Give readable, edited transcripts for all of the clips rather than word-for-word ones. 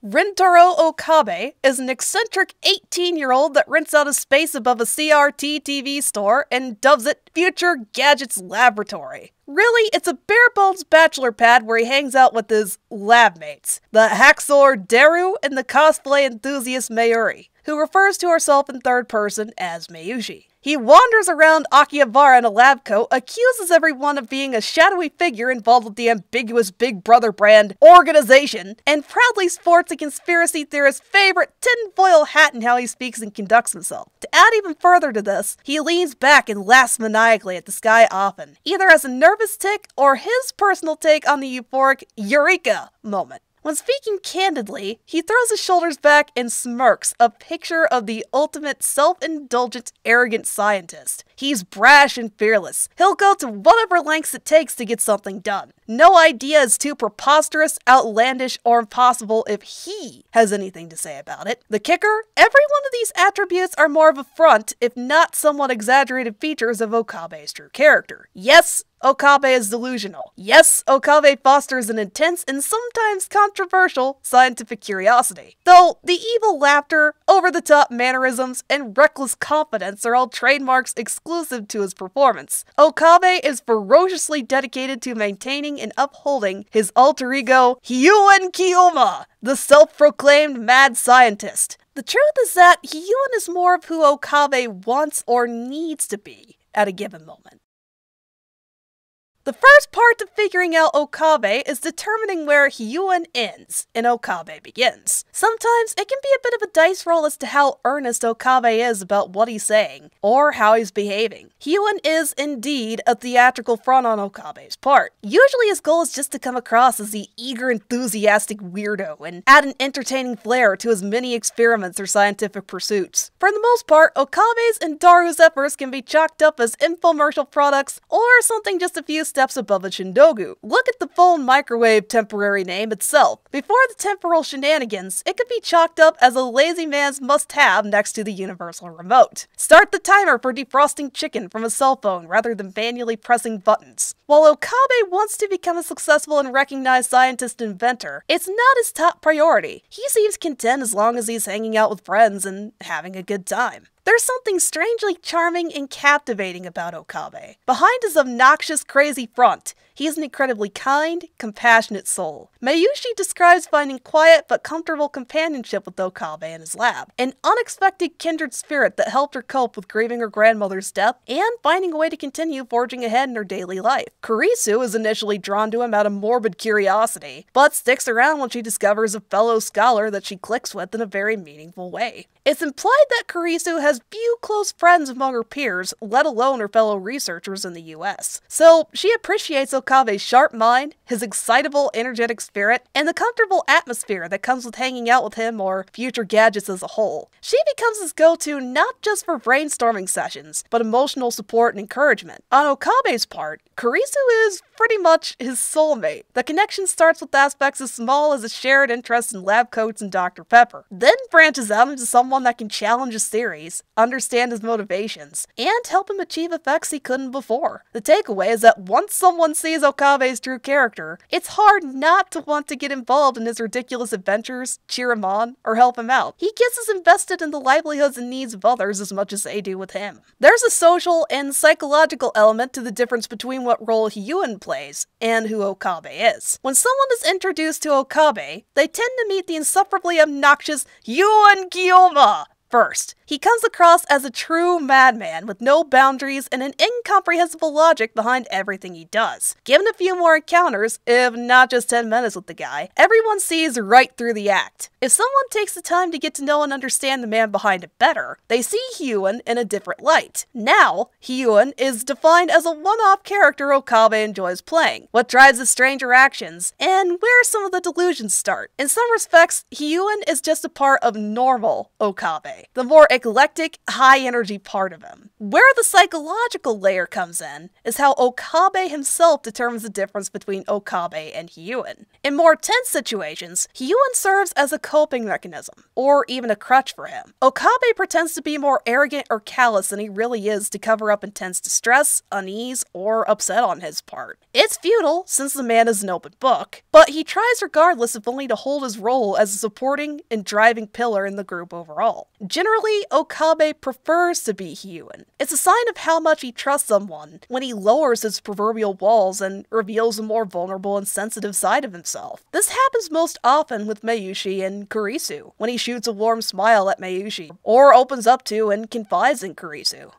Rintaro Okabe is an eccentric 18-year-old that rents out a space above a CRT TV store and dubs it Future Gadgets Laboratory. Really, it's a bare-bones bachelor pad where he hangs out with his lab mates, the hacksaw Daru and the cosplay enthusiast Mayuri, who refers to herself in third person as Mayushi. He wanders around Akihabara in a lab coat, accuses everyone of being a shadowy figure involved with the ambiguous Big Brother brand organization, and proudly sports a conspiracy theorist's favorite tinfoil hat in how he speaks and conducts himself. To add even further to this, he leans back and laughs maniacally at the sky often, either as a nervous tic or his personal take on the euphoric Eureka moment. When speaking candidly, he throws his shoulders back and smirks, a picture of the ultimate self-indulgent, arrogant scientist. He's brash and fearless. He'll go to whatever lengths it takes to get something done. No idea is too preposterous, outlandish, or impossible if he has anything to say about it. The kicker? Every one of these attributes are more of a front, if not somewhat exaggerated features of Okabe's true character. Yes, Okabe is delusional. Yes, Okabe fosters an intense and sometimes controversial scientific curiosity. Though the evil laughter, over-the-top mannerisms, and reckless confidence are all trademarks exclusive to his performance, Okabe is ferociously dedicated to maintaining and upholding his alter ego, Hyuen Kiyoma, the self-proclaimed mad scientist. The truth is that Hyuen is more of who Okabe wants or needs to be at a given moment. The first part to figuring out Okabe is determining where Hyuen ends and Okabe begins. Sometimes it can be a bit of a dice roll as to how earnest Okabe is about what he's saying, or how he's behaving. Hyuen is indeed a theatrical front on Okabe's part. Usually his goal is just to come across as the eager, enthusiastic weirdo and add an entertaining flair to his many experiments or scientific pursuits. For the most part, Okabe's and Daru's efforts can be chalked up as infomercial products or something just a few steps above a Shindogu. Look at the phone microwave temporary name itself. Before the temporal shenanigans, it could be chalked up as a lazy man's must-have next to the universal remote. Start the timer for defrosting chicken from a cell phone rather than manually pressing buttons. While Okabe wants to become a successful and recognized scientist and inventor, it's not his top priority. He seems content as long as he's hanging out with friends and having a good time. There's something strangely charming and captivating about Okabe. Behind his obnoxious, crazy front, he is an incredibly kind, compassionate soul. Mayushi describes finding quiet but comfortable companionship with Okabe in his lab, an unexpected kindred spirit that helped her cope with grieving her grandmother's death and finding a way to continue forging ahead in her daily life. Kurisu is initially drawn to him out of morbid curiosity, but sticks around when she discovers a fellow scholar that she clicks with in a very meaningful way. It's implied that Kurisu has few close friends among her peers, let alone her fellow researchers in the US. So she appreciates Okabe's sharp mind, his excitable, energetic spirit, and the comfortable atmosphere that comes with hanging out with him or Future Gadgets as a whole. She becomes his go-to not just for brainstorming sessions, but emotional support and encouragement. On Okabe's part, Kurisu is pretty much his soulmate. The connection starts with aspects as small as a shared interest in lab coats and Dr. Pepper, then branches out into someone that can challenge his theories, understand his motivations, and help him achieve effects he couldn't before. The takeaway is that once someone sees Okabe's true character, it's hard not to want to get involved in his ridiculous adventures, cheer him on, or help him out. He gets as invested in the livelihoods and needs of others as much as they do with him. There's a social and psychological element to the difference between what role Hyuen plays and who Okabe is. When someone is introduced to Okabe, they tend to meet the insufferably obnoxious Hyuen Kiyoma first. He comes across as a true madman with no boundaries and an incomprehensible logic behind everything he does. Given a few more encounters, if not just 10 minutes with the guy, everyone sees right through the act. If someone takes the time to get to know and understand the man behind it better, they see Hyuen in a different light. Now, Hyuen is defined as a one-off character Okabe enjoys playing, what drives his stranger actions, and where some of the delusions start. In some respects, Hyuen is just a part of normal Okabe. Okabe, the more eclectic, high-energy part of him. Where the psychological layer comes in is how Okabe himself determines the difference between Okabe and Hyuin. In more tense situations, Hyuin serves as a coping mechanism, or even a crutch for him. Okabe pretends to be more arrogant or callous than he really is to cover up intense distress, unease, or upset on his part. It's futile, since the man is an open book, but he tries regardless if only to hold his role as a supporting and driving pillar in the group overall. Generally, Okabe prefers to be Hyuin. It's a sign of how much he trusts someone when he lowers his proverbial walls and reveals a more vulnerable and sensitive side of himself. This happens most often with Mayuri and Kurisu, when he shoots a warm smile at Mayuri, or opens up to and confides in Kurisu.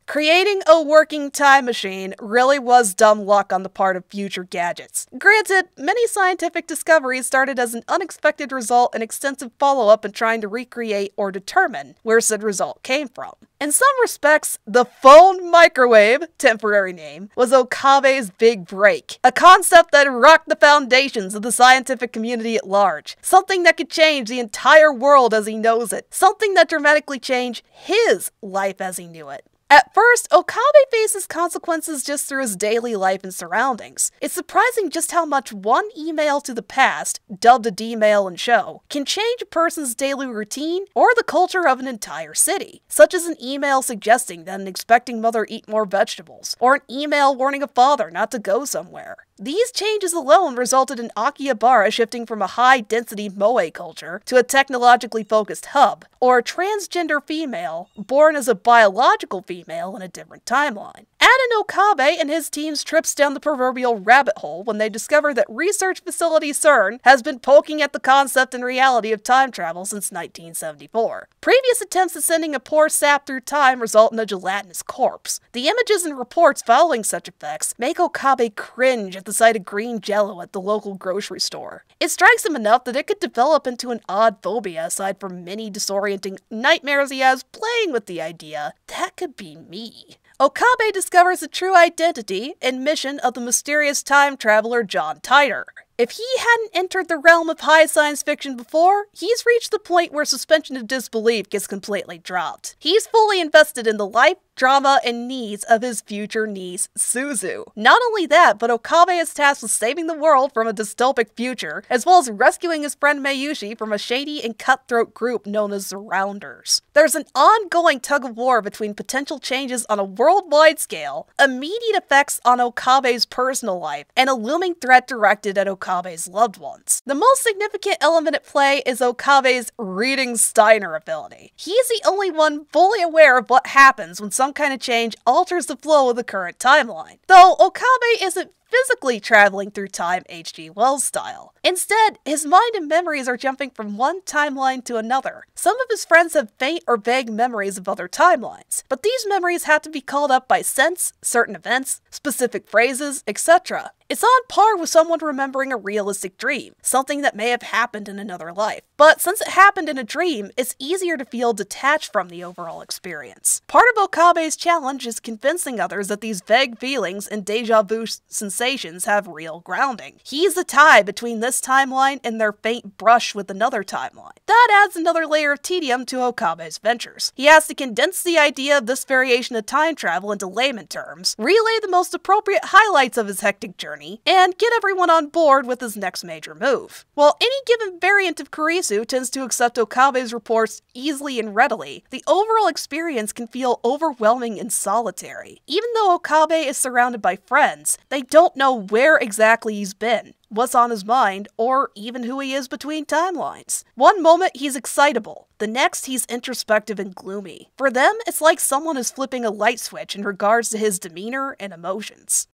Creating a working time machine really was dumb luck on the part of future gadgets. Granted, many scientific discoveries started as an unexpected result and extensive follow-up in trying to recreate or determine where said result came from. In some respects, the phone microwave, temporary name, was Okabe's big break. A concept that rocked the foundations of the scientific community at large. Something that could change the entire world as he knows it. Something that dramatically changed his life as he knew it. At first, Okabe faces consequences just through his daily life and surroundings. It's surprising just how much one email to the past, dubbed a D-mail and show, can change a person's daily routine or the culture of an entire city, such as an email suggesting that an expecting mother eat more vegetables, or an email warning a father not to go somewhere. These changes alone resulted in Akihabara shifting from a high-density moe culture to a technologically focused hub, or a transgender female born as a biological female in a different timeline. Add in Okabe and his team's trips down the proverbial rabbit hole when they discover that research facility CERN has been poking at the concept and reality of time travel since 1974. Previous attempts at sending a poor sap through time result in a gelatinous corpse. The images and reports following such effects make Okabe cringe at the sight of green jello at the local grocery store. It strikes him enough that it could develop into an odd phobia aside from many disorienting nightmares he has playing with the idea that could be me. Okabe discovers the true identity and mission of the mysterious time traveler John Titor. If he hadn't entered the realm of high science fiction before, he's reached the point where suspension of disbelief gets completely dropped. He's fully invested in the life, drama, and needs of his future niece, Suzu. Not only that, but Okabe is tasked with saving the world from a dystopic future, as well as rescuing his friend Mayuri from a shady and cutthroat group known as the Rounders. There's an ongoing tug-of-war between potential changes on a worldwide scale, immediate effects on Okabe's personal life, and a looming threat directed at Okabe's loved ones. The most significant element at play is Okabe's reading Steiner ability. He's the only one fully aware of what happens when some kind of change alters the flow of the current timeline. Though Okabe isn't physically traveling through time H.G. Wells style. Instead, his mind and memories are jumping from one timeline to another. Some of his friends have faint or vague memories of other timelines, but these memories have to be called up by sense, certain events, specific phrases, etc. It's on par with someone remembering a realistic dream, something that may have happened in another life. But since it happened in a dream, it's easier to feel detached from the overall experience. Part of Okabe's challenge is convincing others that these vague feelings and deja vu sensations have real grounding. He's the tie between this timeline and their faint brush with another timeline. That adds another layer of tedium to Okabe's ventures. He has to condense the idea of this variation of time travel into layman terms, relay the most appropriate highlights of his hectic journey, and get everyone on board with his next major move. While any given variant of Kurisu tends to accept Okabe's reports easily and readily, the overall experience can feel overwhelming and solitary. Even though Okabe is surrounded by friends, they don't know where exactly he's been, what's on his mind, or even who he is between timelines. One moment he's excitable, the next he's introspective and gloomy. For them, it's like someone is flipping a light switch in regards to his demeanor and emotions.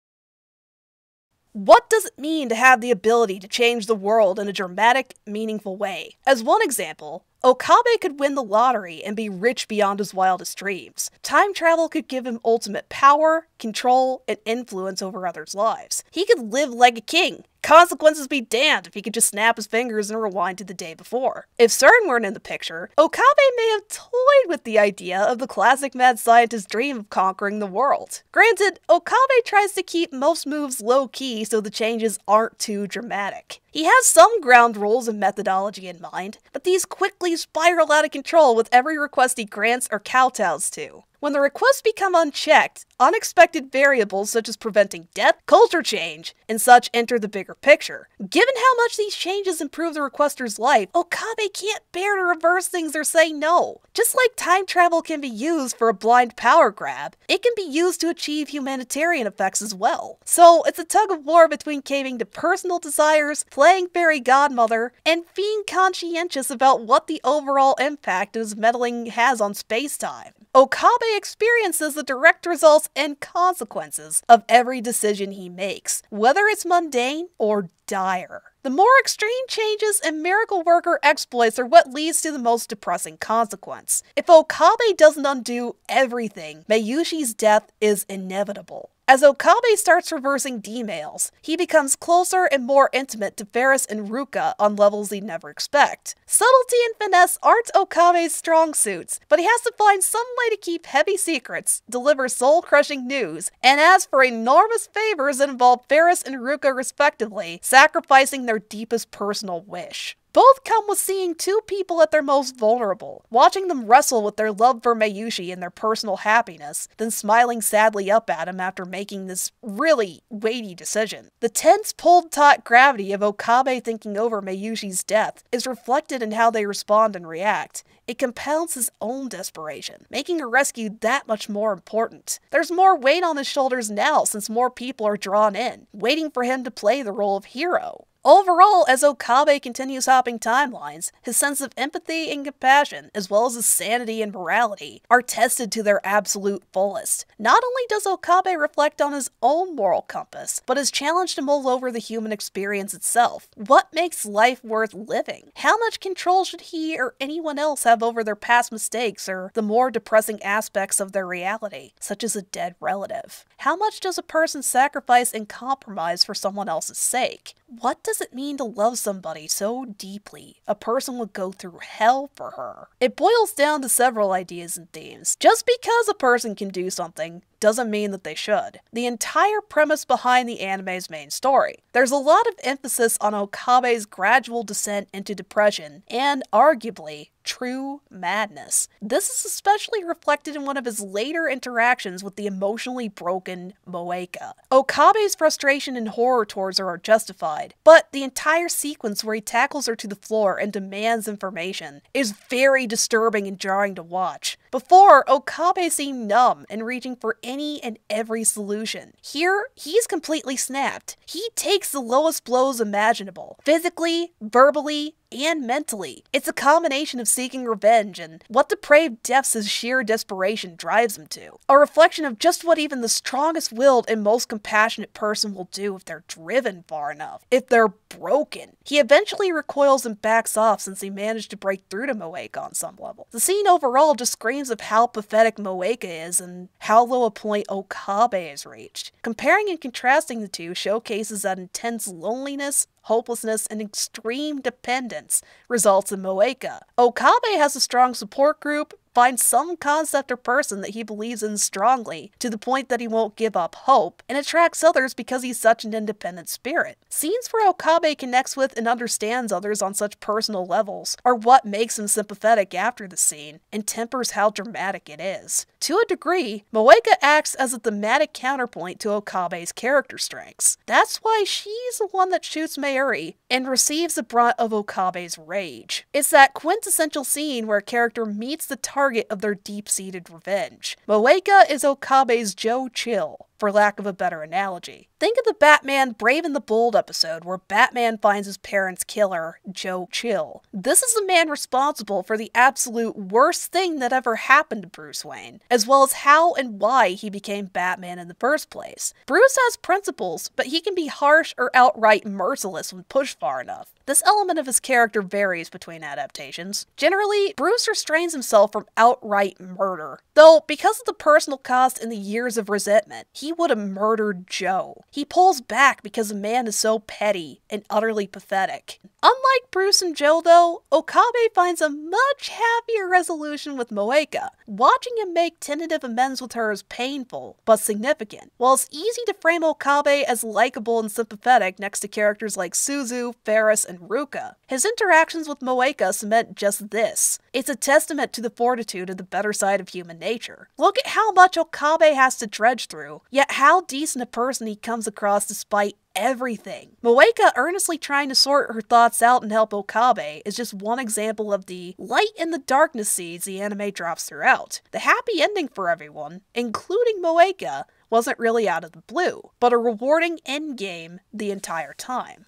What does it mean to have the ability to change the world in a dramatic, meaningful way? As one example, Okabe could win the lottery and be rich beyond his wildest dreams. Time travel could give him ultimate power, control, and influence over others' lives. He could live like a king, Consequences be damned if he could just snap his fingers and rewind to the day before. If CERN weren't in the picture, Okabe may have toyed with the idea of the classic mad scientist's dream of conquering the world. Granted, Okabe tries to keep most moves low-key so the changes aren't too dramatic. He has some ground rules and methodology in mind, but these quickly spiral out of control with every request he grants or kowtows to. When the requests become unchecked, unexpected variables such as preventing death, culture change, and such enter the bigger picture. Given how much these changes improve the requester's life, Okabe can't bear to reverse things or say no. Just like time travel can be used for a blind power grab, it can be used to achieve humanitarian effects as well. So it's a tug of war between caving to personal desires, playing fairy godmother, and being conscientious about what the overall impact of his meddling has on space-time. Okabe experiences the direct results and consequences of every decision he makes, whether it's mundane or dire. The more extreme changes and miracle worker exploits are what leads to the most depressing consequence. If Okabe doesn't undo everything, Mayushi's death is inevitable. As Okabe starts reversing D-mails, he becomes closer and more intimate to Ferris and Ruka on levels he'd never expect. Subtlety and finesse aren't Okabe's strong suits, but he has to find some way to keep heavy secrets, deliver soul-crushing news, and ask for enormous favors that involve Ferris and Ruka respectively, sacrificing their deepest personal wish. Both come with seeing two people at their most vulnerable, watching them wrestle with their love for Mayushi and their personal happiness, then smiling sadly up at him after making this really weighty decision. The tense, pulled-taut gravity of Okabe thinking over Mayushi's death is reflected in how they respond and react. It compounds his own desperation, making a rescue that much more important. There's more weight on his shoulders now since more people are drawn in, waiting for him to play the role of hero. Overall, as Okabe continues hopping timelines, his sense of empathy and compassion, as well as his sanity and morality, are tested to their absolute fullest. Not only does Okabe reflect on his own moral compass, but is challenged to mull over the human experience itself. What makes life worth living? How much control should he or anyone else have over their past mistakes or the more depressing aspects of their reality, such as a dead relative? How much does a person sacrifice and compromise for someone else's sake? What does it mean to love somebody so deeply a person would go through hell for her? It boils down to several ideas and themes. Just because a person can do something doesn't mean that they should. The entire premise behind the anime's main story. There's a lot of emphasis on Okabe's gradual descent into depression and, arguably, true madness. This is especially reflected in one of his later interactions with the emotionally broken Moeka. Okabe's frustration and horror towards her are justified, but the entire sequence where he tackles her to the floor and demands information is very disturbing and jarring to watch. Before, Okabe seemed numb and reaching for any and every solution. Here, he's completely snapped. He takes the lowest blows imaginable, physically, verbally, and mentally. It's a combination of seeking revenge and what depraved depths his sheer desperation drives him to. A reflection of just what even the strongest-willed and most compassionate person will do if they're driven far enough, if they're broken. He eventually recoils and backs off since he managed to break through to Moeka on some level. The scene overall just screams of how pathetic Moeka is and how low a point Okabe has reached. Comparing and contrasting the two showcases that intense loneliness, hopelessness, and extreme dependence results in Moeka. Okabe has a strong support group, finds some concept or person that he believes in strongly, to the point that he won't give up hope, and attracts others because he's such an independent spirit. Scenes where Okabe connects with and understands others on such personal levels are what makes him sympathetic after the scene, and tempers how dramatic it is. To a degree, Moeka acts as a thematic counterpoint to Okabe's character strengths. That's why she's the one that shoots Mayuri, and receives the brunt of Okabe's rage. It's that quintessential scene where a character meets the target of their deep-seated revenge. Moeka is Okabe's Joe Chill, for lack of a better analogy. Think of the Batman Brave and the Bold episode where Batman finds his parents' killer, Joe Chill. This is the man responsible for the absolute worst thing that ever happened to Bruce Wayne, as well as how and why he became Batman in the first place. Bruce has principles, but he can be harsh or outright merciless when pushed far enough. This element of his character varies between adaptations. Generally, Bruce restrains himself from outright murder, though because of the personal cost and the years of resentment, he would have murdered Joe. He pulls back because the man is so petty and utterly pathetic. Unlike Bruce and Joe though, Okabe finds a much happier resolution with Moeka. Watching him make tentative amends with her is painful, but significant. While it's easy to frame Okabe as likable and sympathetic next to characters like Suzu, Ferris, and Ruka, his interactions with Moeka cement just this. It's a testament to the fortitude of the better side of human nature. Look at how much Okabe has to dredge through, yet how decent a person he comes across despite everything. Moeka earnestly trying to sort her thoughts out and help Okabe is just one example of the light in the darkness seeds the anime drops throughout. The happy ending for everyone, including Moeka, wasn't really out of the blue, but a rewarding endgame the entire time.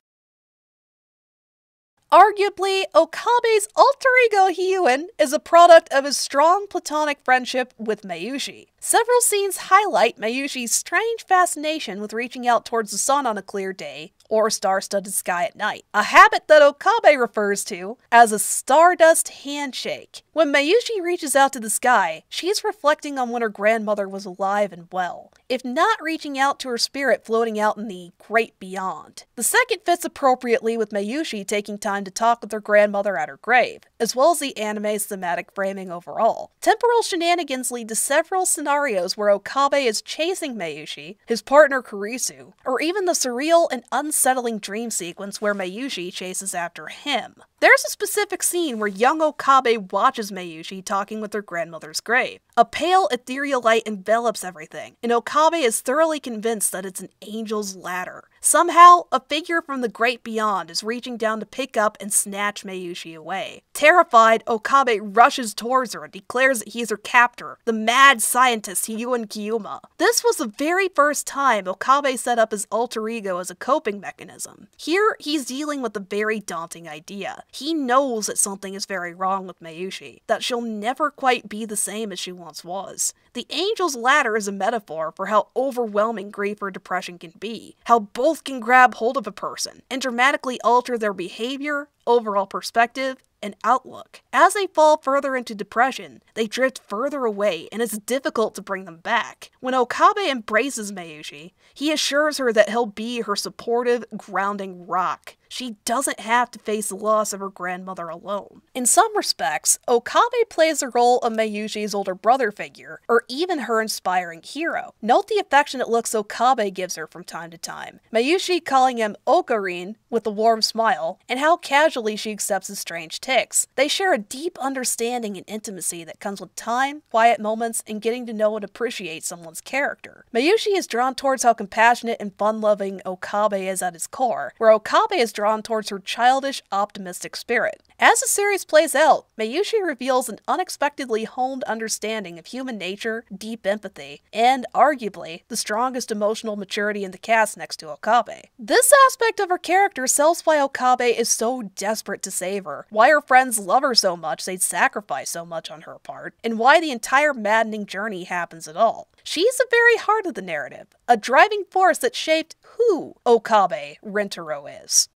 Arguably, Okabe's alter ego Hiyuin is a product of his strong platonic friendship with Mayushi. Several scenes highlight Mayushi's strange fascination with reaching out towards the sun on a clear day, or star-studded sky at night, a habit that Okabe refers to as a stardust handshake. When Mayushi reaches out to the sky, she's reflecting on when her grandmother was alive and well, if not reaching out to her spirit floating out in the great beyond. The second fits appropriately with Mayushi taking time to talk with her grandmother at her grave, as well as the anime's thematic framing overall. Temporal shenanigans lead to several scenarios where Okabe is chasing Mayushi, his partner Kurisu, or even the surreal and unsettling dream sequence where Mayushi chases after him. There's a specific scene where young Okabe watches Mayushi talking with her grandmother's grave. A pale, ethereal light envelops everything, and Okabe is thoroughly convinced that it's an angel's ladder. Somehow, a figure from the great beyond is reaching down to pick up and snatch Mayushi away. Terrified, Okabe rushes towards her and declares that he's her captor, the mad scientist Hiyuin Kiyuma. This was the very first time Okabe set up his alter ego as a coping mechanism. Here, he's dealing with a very daunting idea. He knows that something is very wrong with Mayushi, that she'll never quite be the same as she once was. The angel's ladder is a metaphor for how overwhelming grief or depression can be, how both can grab hold of a person and dramatically alter their behavior, overall perspective, and outlook. As they fall further into depression, they drift further away and it's difficult to bring them back. When Okabe embraces Mayushi, he assures her that he'll be her supportive, grounding rock. She doesn't have to face the loss of her grandmother alone. In some respects, Okabe plays the role of Mayushi's older brother figure, or even her inspiring hero. Note the affectionate looks Okabe gives her from time to time, Mayushi calling him Okarin with a warm smile, and how casually she accepts his strange tics. They share a deep understanding and intimacy that comes with time, quiet moments, and getting to know and appreciate someone's character. Mayushi is drawn towards how compassionate and fun-loving Okabe is at his core, where Okabe is drawn towards her childish, optimistic spirit. As the series plays out, Mayushi reveals an unexpectedly honed understanding of human nature, deep empathy, and, arguably, the strongest emotional maturity in the cast next to Okabe. This aspect of her character sells why Okabe is so desperate to save her, why her friends love her so much they'd sacrifice so much on her part, and why the entire maddening journey happens at all. She's the very heart of the narrative, a driving force that shaped who Okabe Rintaro is.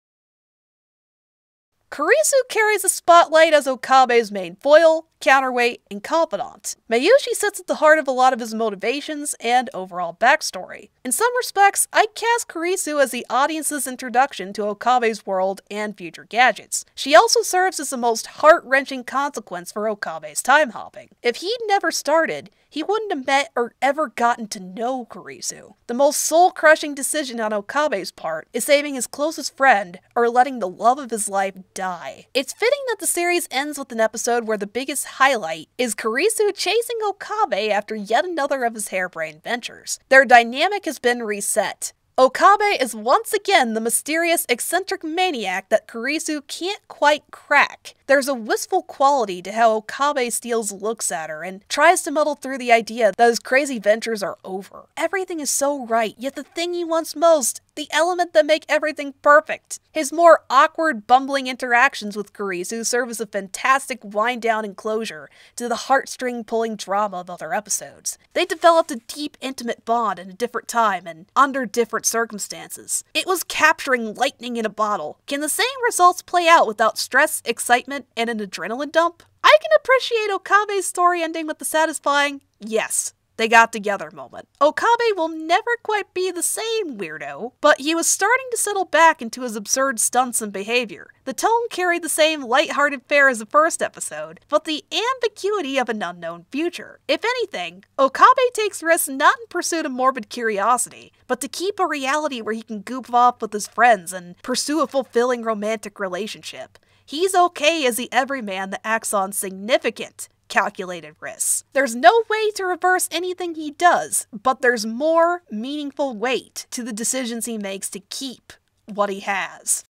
Kurisu carries the spotlight as Okabe's main foil, counterweight, and confidant. Mayushi sits at the heart of a lot of his motivations and overall backstory. In some respects, I'd cast Kurisu as the audience's introduction to Okabe's world and future gadgets. She also serves as the most heart-wrenching consequence for Okabe's time hopping. If he'd never started, he wouldn't have met or ever gotten to know Kurisu. The most soul-crushing decision on Okabe's part is saving his closest friend or letting the love of his life die. It's fitting that the series ends with an episode where the biggest highlight is Kurisu chasing Okabe after yet another of his harebrained ventures. Their dynamic has been reset. Okabe is once again the mysterious, eccentric maniac that Kurisu can't quite crack. There's a wistful quality to how Okabe steals looks at her and tries to muddle through the idea that his crazy ventures are over. Everything is so right, yet the thing he wants most, the element that make everything perfect. His more awkward, bumbling interactions with Kurisu serve as a fantastic wind-down and closure to the heartstring-pulling drama of other episodes. They developed a deep, intimate bond in a different time and under different circumstances. It was capturing lightning in a bottle. Can the same results play out without stress, excitement, and an adrenaline dump? I can appreciate Okabe's story ending with the satisfying, yes, they got together moment. Okabe will never quite be the same weirdo, but he was starting to settle back into his absurd stunts and behavior. The tone carried the same lighthearted fare as the first episode, but the ambiguity of an unknown future. If anything, Okabe takes risks not in pursuit of morbid curiosity, but to keep a reality where he can goof off with his friends and pursue a fulfilling romantic relationship. He's okay as the everyman that acts on significant, calculated risks. There's no way to reverse anything he does, but there's more meaningful weight to the decisions he makes to keep what he has.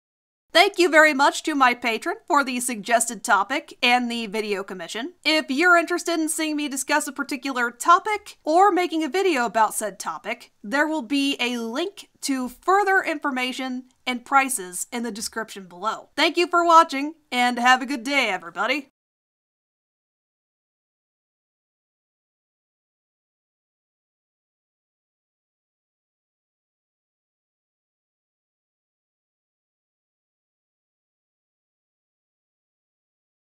Thank you very much to my patron for the suggested topic and the video commission. If you're interested in seeing me discuss a particular topic or making a video about said topic, there will be a link to further information and prices in the description below. Thank you for watching, and have a good day, everybody!